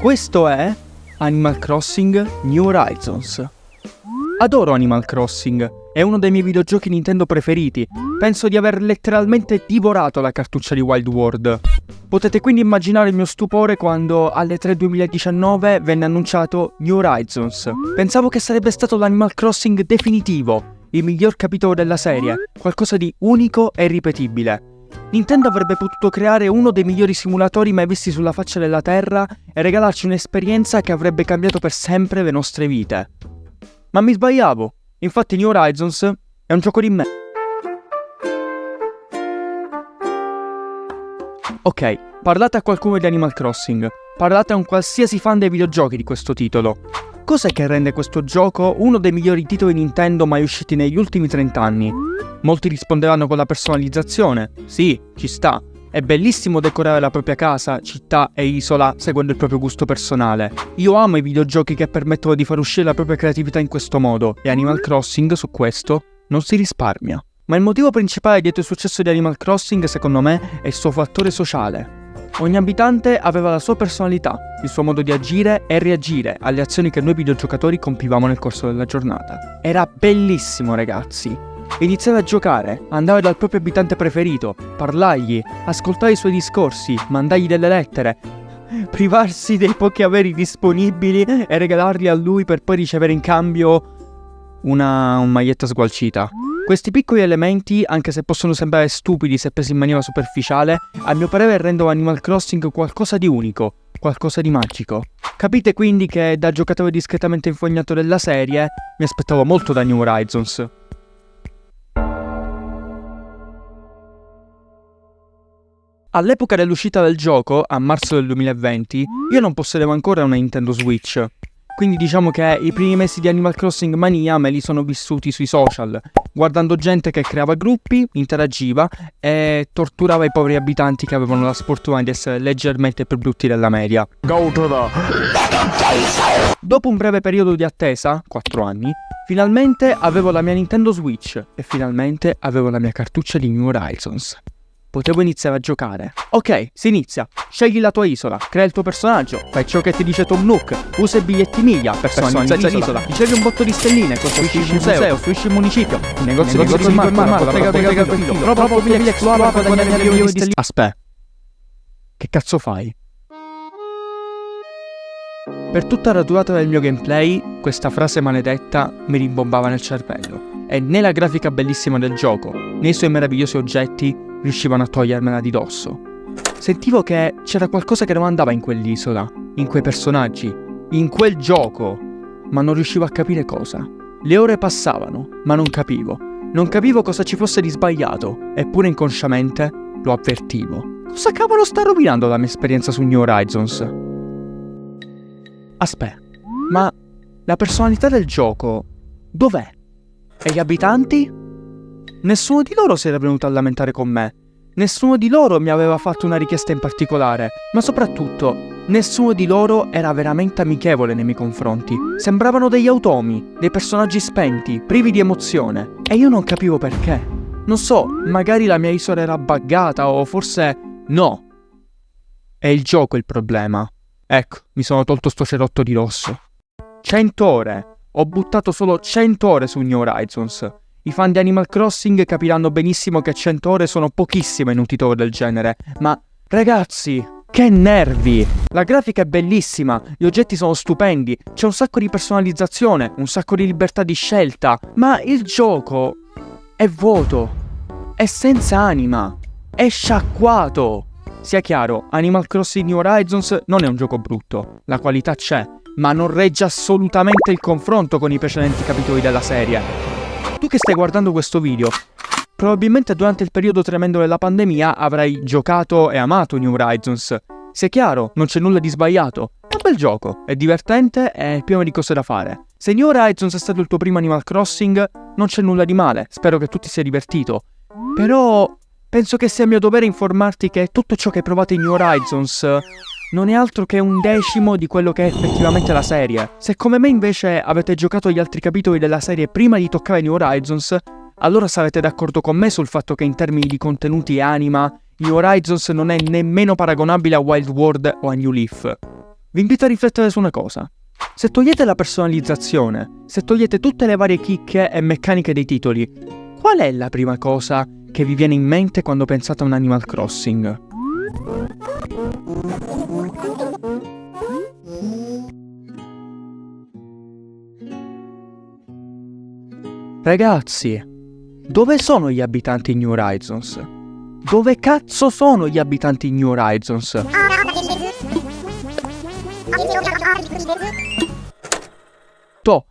Questo è Animal Crossing New Horizons. Adoro Animal Crossing, è uno dei miei videogiochi Nintendo preferiti. Penso di aver letteralmente divorato la cartuccia di Wild World. Potete quindi immaginare il mio stupore quando alle 3 2019 venne annunciato New Horizons. Pensavo che sarebbe stato l'Animal Crossing definitivo, il miglior capitolo della serie, qualcosa di unico e irripetibile. Nintendo avrebbe potuto creare uno dei migliori simulatori mai visti sulla faccia della Terra e regalarci un'esperienza che avrebbe cambiato per sempre le nostre vite. Ma mi sbagliavo, infatti New Horizons è un gioco di me. Ok, parlate a qualcuno di Animal Crossing, parlate a un qualsiasi fan dei videogiochi di questo titolo. Cos'è che rende questo gioco uno dei migliori titoli Nintendo mai usciti negli ultimi 30 anni? Molti risponderanno con la personalizzazione. Sì, ci sta. È bellissimo decorare la propria casa, città e isola seguendo il proprio gusto personale. Io amo i videogiochi che permettono di far uscire la propria creatività in questo modo, e Animal Crossing su questo non si risparmia. Ma il motivo principale dietro il successo di Animal Crossing, secondo me, è il suo fattore sociale. Ogni abitante aveva la sua personalità, il suo modo di agire e reagire alle azioni che noi videogiocatori compivamo nel corso della giornata. Era bellissimo, ragazzi. Iniziare a giocare, andare dal proprio abitante preferito, parlargli, ascoltare i suoi discorsi, mandargli delle lettere, privarsi dei pochi averi disponibili e regalarli a lui per poi ricevere in cambio una maglietta sgualcita. Questi piccoli elementi, anche se possono sembrare stupidi se presi in maniera superficiale, a mio parere rendono Animal Crossing qualcosa di unico, qualcosa di magico. Capite quindi che da giocatore discretamente infognato della serie mi aspettavo molto da New Horizons. All'epoca dell'uscita del gioco, a marzo del 2020, io non possedevo ancora una Nintendo Switch. Quindi diciamo che i primi mesi di Animal Crossing Mania me li sono vissuti sui social, guardando gente che creava gruppi, interagiva e torturava i poveri abitanti che avevano la sfortuna di essere leggermente più brutti della media. Dopo un breve periodo di attesa, 4 anni, finalmente avevo la mia Nintendo Switch e finalmente avevo la mia cartuccia di New Horizons. Potevo iniziare a giocare. Ok, si inizia. Scegli la tua isola, crea il tuo personaggio, fai ciò che ti dice Tom Nook, usa i biglietti miglia, personalizza l'isola, ricevi un botto di stelline, costruisci il museo, costruisci il municipio, il negozio di supermarco, prega il profilo, prova il mobile Explora per guadagnare milioni di stelline. Aspetta, che cazzo fai? Per tutta la durata del mio gameplay, questa frase maledetta mi rimbombava nel cervello. E né la grafica bellissima del gioco, né i suoi meravigliosi oggetti riuscivano a togliermela di dosso. Sentivo che c'era qualcosa che non andava in quell'isola, in quei personaggi, in quel gioco, ma non riuscivo a capire cosa. Le ore passavano, ma non capivo. Non capivo cosa ci fosse di sbagliato, eppure inconsciamente lo avvertivo. Cosa cavolo sta rovinando la mia esperienza su New Horizons? Aspetta, ma la personalità del gioco dov'è? E gli abitanti? Nessuno di loro si era venuto a lamentare con me. Nessuno di loro mi aveva fatto una richiesta in particolare, ma soprattutto nessuno di loro era veramente amichevole nei miei confronti. Sembravano degli automi, dei personaggi spenti, privi di emozione, e io non capivo perché. Non so, magari la mia isola era buggata o forse no. È il gioco il problema. Ecco, mi sono tolto sto cerotto di rosso. 100 ore. Ho buttato solo 100 ore su New Horizons. I fan di Animal Crossing capiranno benissimo che 100 ore sono pochissime in un titolo del genere, ma ragazzi, che nervi! La grafica è bellissima, gli oggetti sono stupendi, c'è un sacco di personalizzazione, un sacco di libertà di scelta, ma il gioco è vuoto, è senza anima, è sciacquato. Sia chiaro, Animal Crossing New Horizons non è un gioco brutto, la qualità c'è, ma non regge assolutamente il confronto con i precedenti capitoli della serie. Tu che stai guardando questo video, probabilmente durante il periodo tremendo della pandemia avrai giocato e amato New Horizons. Sia chiaro, non c'è nulla di sbagliato. È un bel gioco, è divertente e è pieno di cose da fare. Se New Horizons è stato il tuo primo Animal Crossing, non c'è nulla di male, spero che tu ti sia divertito. Però penso che sia mio dovere informarti che tutto ciò che hai provato in New Horizons non è altro che un decimo di quello che è effettivamente la serie. Se come me invece avete giocato gli altri capitoli della serie prima di toccare New Horizons, allora sarete d'accordo con me sul fatto che in termini di contenuti e anima, New Horizons non è nemmeno paragonabile a Wild World o a New Leaf. vi invito a riflettere su una cosa. Se togliete la personalizzazione, se togliete tutte le varie chicche e meccaniche dei titoli, qual è la prima cosa che vi viene in mente quando pensate a un Animal Crossing? Ragazzi, dove sono gli abitanti in New Horizons? Dove cazzo sono gli abitanti in New Horizons?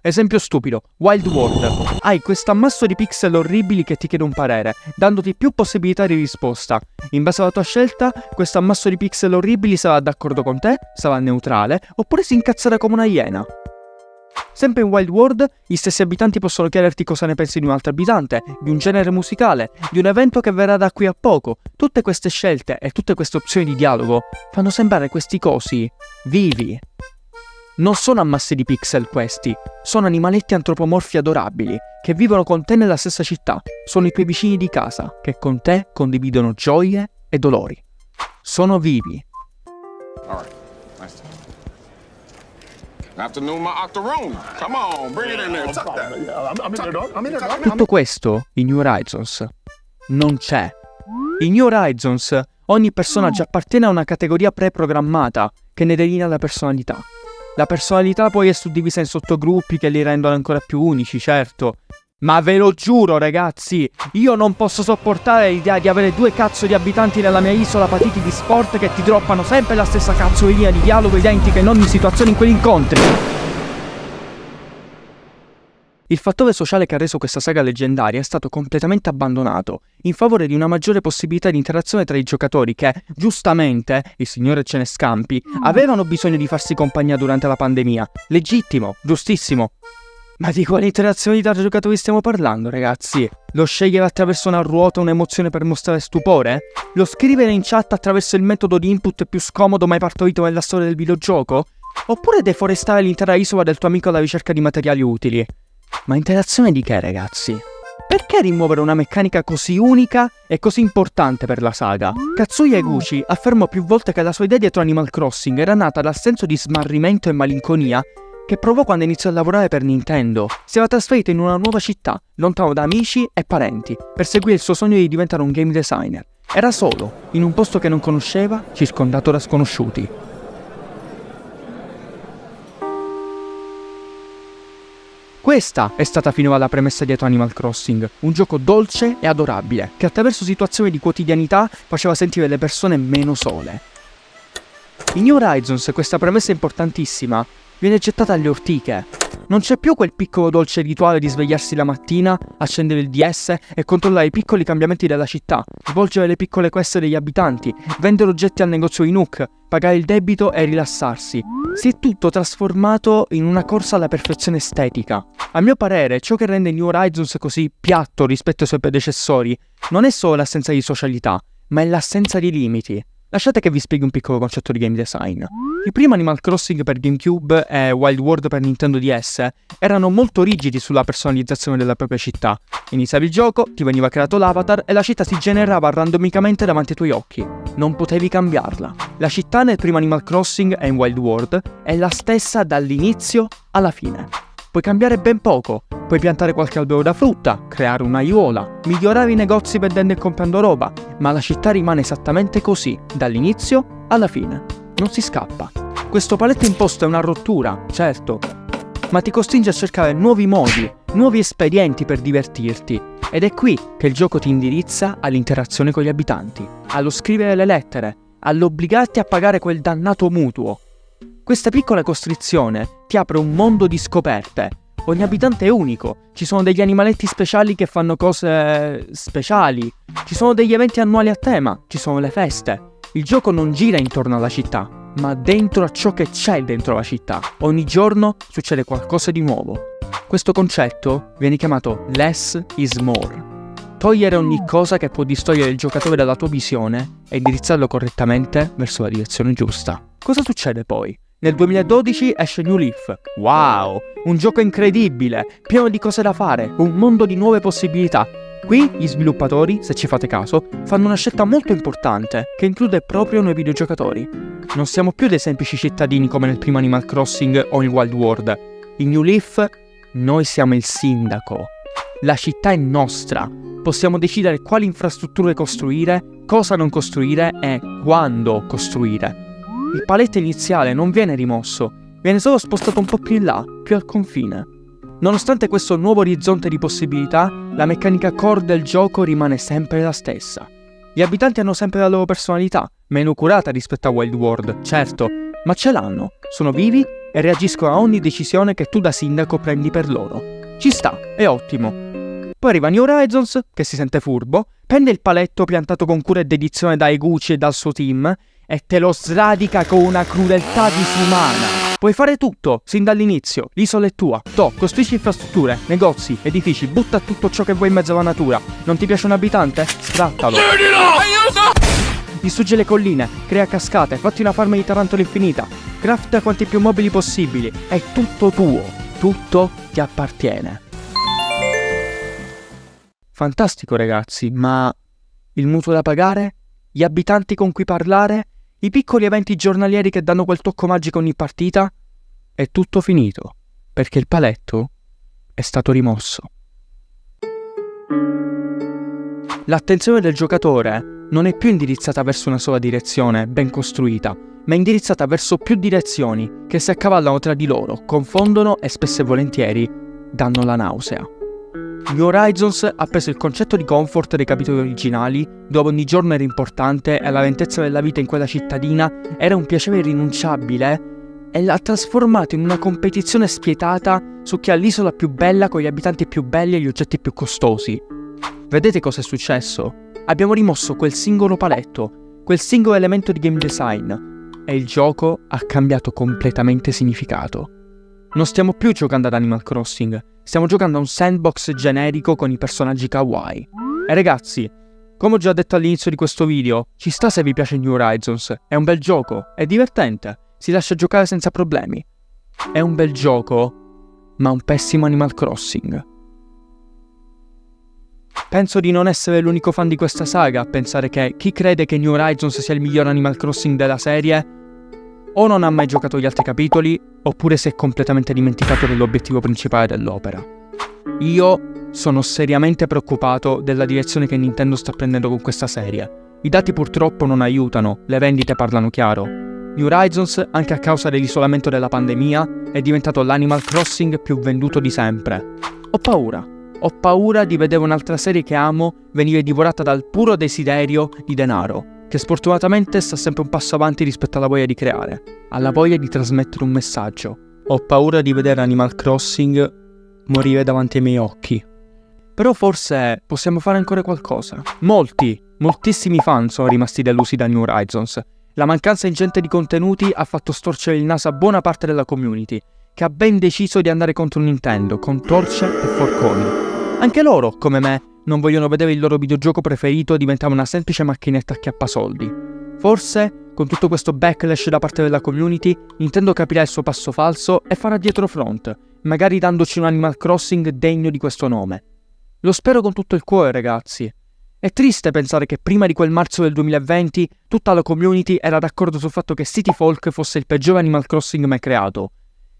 Esempio stupido, Wild World. Hai questo ammasso di pixel orribili che ti chiede un parere, dandoti più possibilità di risposta. In base alla tua scelta, questo ammasso di pixel orribili sarà d'accordo con te, sarà neutrale, oppure si incazzerà come una iena. Sempre in Wild World, gli stessi abitanti possono chiederti cosa ne pensi di un altro abitante, di un genere musicale, di un evento che verrà da qui a poco. Tutte queste scelte e tutte queste opzioni di dialogo fanno sembrare questi cosi vivi. Non sono ammassi di pixel questi, sono animaletti antropomorfi adorabili, che vivono con te nella stessa città, sono i tuoi vicini di casa, che con te condividono gioie e dolori. Sono vivi. Tutto questo in New Horizons non c'è. In New Horizons ogni personaggio appartiene a una categoria preprogrammata che ne delinea la personalità. La personalità poi è suddivisa in sottogruppi che li rendono ancora più unici, certo. Ma ve lo giuro, ragazzi, io non posso sopportare l'idea di avere 2 cazzo di abitanti nella mia isola patiti di sport che ti droppano sempre la stessa cazzo di linea di dialogo identica in ogni situazione in cui li incontri. Il fattore sociale che ha reso questa saga leggendaria è stato completamente abbandonato, in favore di una maggiore possibilità di interazione tra i giocatori che, giustamente, il signore ce ne scampi, avevano bisogno di farsi compagnia durante la pandemia. Legittimo, giustissimo. Ma di quale interazione tra giocatori stiamo parlando, ragazzi? Lo scegliere attraverso una ruota un'emozione per mostrare stupore? Lo scrivere in chat attraverso il metodo di input più scomodo mai partorito nella storia del videogioco? Oppure deforestare l'intera isola del tuo amico alla ricerca di materiali utili? Ma interazione di che, ragazzi? Perché rimuovere una meccanica così unica e così importante per la saga? Katsuya Eguchi affermò più volte che la sua idea dietro Animal Crossing era nata dal senso di smarrimento e malinconia che provò quando iniziò a lavorare per Nintendo. Si era trasferito in una nuova città, lontano da amici e parenti, per seguire il suo sogno di diventare un game designer. Era solo, in un posto che non conosceva, circondato da sconosciuti. Questa è stata finora la premessa dietro Animal Crossing, un gioco dolce e adorabile, che attraverso situazioni di quotidianità faceva sentire le persone meno sole. In New Horizons questa premessa importantissima viene gettata alle ortiche. Non c'è più quel piccolo dolce rituale di svegliarsi la mattina, accendere il DS e controllare i piccoli cambiamenti della città, svolgere le piccole quest degli abitanti, vendere oggetti al negozio di Nook, pagare il debito e rilassarsi. Si è tutto trasformato in una corsa alla perfezione estetica. A mio parere, ciò che rende New Horizons così piatto rispetto ai suoi predecessori non è solo l'assenza di socialità, ma è l'assenza di limiti. Lasciate che vi spieghi un piccolo concetto di game design. I primi Animal Crossing per GameCube e Wild World per Nintendo DS erano molto rigidi sulla personalizzazione della propria città. Iniziavi il gioco, ti veniva creato l'avatar e la città si generava randomicamente davanti ai tuoi occhi. Non potevi cambiarla. La città nel primo Animal Crossing e in Wild World è la stessa dall'inizio alla fine. Puoi cambiare ben poco. Puoi piantare qualche albero da frutta, creare un'aiuola, migliorare i negozi vendendo e comprando roba, ma la città rimane esattamente così, dall'inizio alla fine. Non si scappa. Questo paletto imposto è una rottura, certo, ma ti costringe a cercare nuovi modi, nuovi espedienti per divertirti. Ed è qui che il gioco ti indirizza all'interazione con gli abitanti, allo scrivere le lettere, all'obbligarti a pagare quel dannato mutuo. Questa piccola costrizione ti apre un mondo di scoperte. Ogni abitante è unico, ci sono degli animaletti speciali che fanno cose speciali, ci sono degli eventi annuali a tema, ci sono le feste. Il gioco non gira intorno alla città, ma dentro a ciò che c'è dentro la città. Ogni giorno succede qualcosa di nuovo. Questo concetto viene chiamato less is more. Togliere ogni cosa che può distogliere il giocatore dalla tua visione e indirizzarlo correttamente verso la direzione giusta. Cosa succede poi? Nel 2012 esce New Leaf. Wow! Un gioco incredibile, pieno di cose da fare, un mondo di nuove possibilità. Qui gli sviluppatori, se ci fate caso, fanno una scelta molto importante, che include proprio noi videogiocatori. Non siamo più dei semplici cittadini come nel primo Animal Crossing o in Wild World. In New Leaf, noi siamo il sindaco. La città è nostra. Possiamo decidere quali infrastrutture costruire, cosa non costruire e quando costruire. Il paletto iniziale non viene rimosso, viene solo spostato un po' più in là, più al confine. Nonostante questo nuovo orizzonte di possibilità, la meccanica core del gioco rimane sempre la stessa. Gli abitanti hanno sempre la loro personalità, meno curata rispetto a Wild World, certo, ma ce l'hanno, sono vivi e reagiscono a ogni decisione che tu da sindaco prendi per loro. Ci sta, è ottimo. Poi arriva New Horizons, che si sente furbo, prende il paletto piantato con cura e dedizione da Eguchi e dal suo team e te lo sradica con una crudeltà disumana. Puoi fare tutto, sin dall'inizio, l'isola è tua. Costruisci infrastrutture, negozi, edifici, butta tutto ciò che vuoi in mezzo alla natura. Non ti piace un abitante? Sfrattalo. Distrugge le colline, crea cascate, fatti una farma di tarantole infinita. Crafta quanti più mobili possibili. È tutto tuo, tutto ti appartiene. Fantastico ragazzi, ma il mutuo da pagare? Gli abitanti con cui parlare? I piccoli eventi giornalieri che danno quel tocco magico ogni partita? È tutto finito, perché il paletto è stato rimosso. L'attenzione del giocatore non è più indirizzata verso una sola direzione, ben costruita, ma è indirizzata verso più direzioni che si accavallano tra di loro, confondono e spesso e volentieri danno la nausea. New Horizons ha preso il concetto di comfort dei capitoli originali, dove ogni giorno era importante e la lentezza della vita in quella cittadina era un piacere irrinunciabile, e l'ha trasformato in una competizione spietata su chi ha l'isola più bella con gli abitanti più belli e gli oggetti più costosi. Vedete cosa è successo? Abbiamo rimosso quel singolo paletto, quel singolo elemento di game design, e il gioco ha cambiato completamente significato. Non stiamo più giocando ad Animal Crossing, stiamo giocando a un sandbox generico con i personaggi kawaii. E ragazzi, come ho già detto all'inizio di questo video, ci sta se vi piace New Horizons, è un bel gioco, è divertente, si lascia giocare senza problemi. È un bel gioco, ma un pessimo Animal Crossing. Penso di non essere l'unico fan di questa saga a pensare che chi crede che New Horizons sia il miglior Animal Crossing della serie o non ha mai giocato gli altri capitoli, oppure si è completamente dimenticato dell'obiettivo principale dell'opera. Io sono seriamente preoccupato della direzione che Nintendo sta prendendo con questa serie. I dati purtroppo non aiutano, le vendite parlano chiaro. New Horizons, anche a causa dell'isolamento della pandemia, è diventato l'Animal Crossing più venduto di sempre. Ho paura di vedere un'altra serie che amo venire divorata dal puro desiderio di denaro, che sfortunatamente sta sempre un passo avanti rispetto alla voglia di creare, alla voglia di trasmettere un messaggio. Ho paura di vedere Animal Crossing morire davanti ai miei occhi. Però forse possiamo fare ancora qualcosa. Moltissimi fan sono rimasti delusi da New Horizons. La mancanza ingente di contenuti ha fatto storcere il naso a buona parte della community, che ha ben deciso di andare contro Nintendo con torce e forconi. Anche loro, come me, non vogliono vedere il loro videogioco preferito diventare una semplice macchinetta acchiappasoldi. Forse, con tutto questo backlash da parte della community, Nintendo capirà il suo passo falso e farà dietro front, magari dandoci un Animal Crossing degno di questo nome. Lo spero con tutto il cuore, ragazzi. È triste pensare che prima di quel marzo del 2020 tutta la community era d'accordo sul fatto che City Folk fosse il peggiore Animal Crossing mai creato.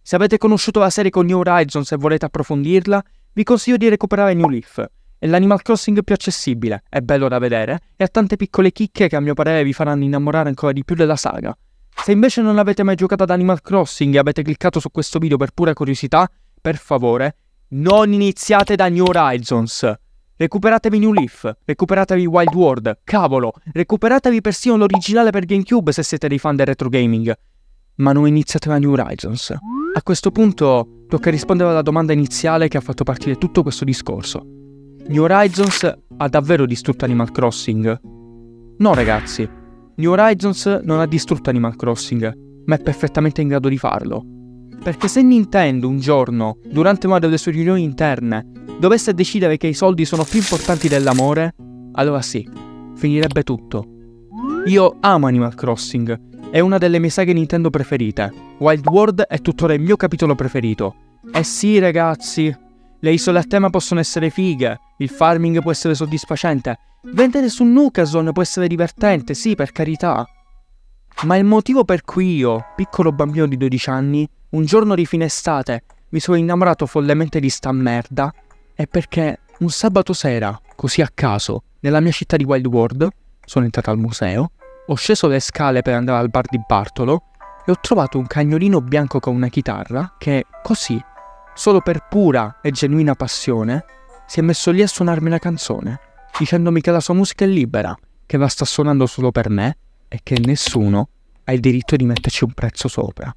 Se avete conosciuto la serie con New Horizons e volete approfondirla, vi consiglio di recuperare New Leaf. È l'Animal Crossing più accessibile, è bello da vedere e ha tante piccole chicche che a mio parere vi faranno innamorare ancora di più della saga. Se invece non avete mai giocato ad Animal Crossing e avete cliccato su questo video per pura curiosità, per favore, non iniziate da New Horizons. Recuperatevi New Leaf, recuperatevi Wild World, cavolo, recuperatevi persino l'originale per GameCube se siete dei fan del retro gaming. Ma non iniziate da New Horizons. A questo punto tocca rispondere alla domanda iniziale che ha fatto partire tutto questo discorso. New Horizons ha davvero distrutto Animal Crossing? No ragazzi, New Horizons non ha distrutto Animal Crossing, ma è perfettamente in grado di farlo. Perché se Nintendo un giorno, durante una delle sue riunioni interne, dovesse decidere che i soldi sono più importanti dell'amore, allora sì, finirebbe tutto. Io amo Animal Crossing, è una delle mie saghe Nintendo preferite. Wild World è tuttora il mio capitolo preferito. E sì ragazzi, Le isole a tema possono essere fighe, il farming può essere soddisfacente, vendere su Nukason può essere divertente, sì, per carità. Ma il motivo per cui io, piccolo bambino di 12 anni, un giorno di fine estate, mi sono innamorato follemente di sta merda, è perché un sabato sera, così a caso, nella mia città di Wild World, sono entrato al museo, ho sceso le scale per andare al bar di Bartolo e ho trovato un cagnolino bianco con una chitarra che, così, solo per pura e genuina passione, si è messo lì a suonarmi una canzone, dicendomi che la sua musica è libera, che la sta suonando solo per me e che nessuno ha il diritto di metterci un prezzo sopra.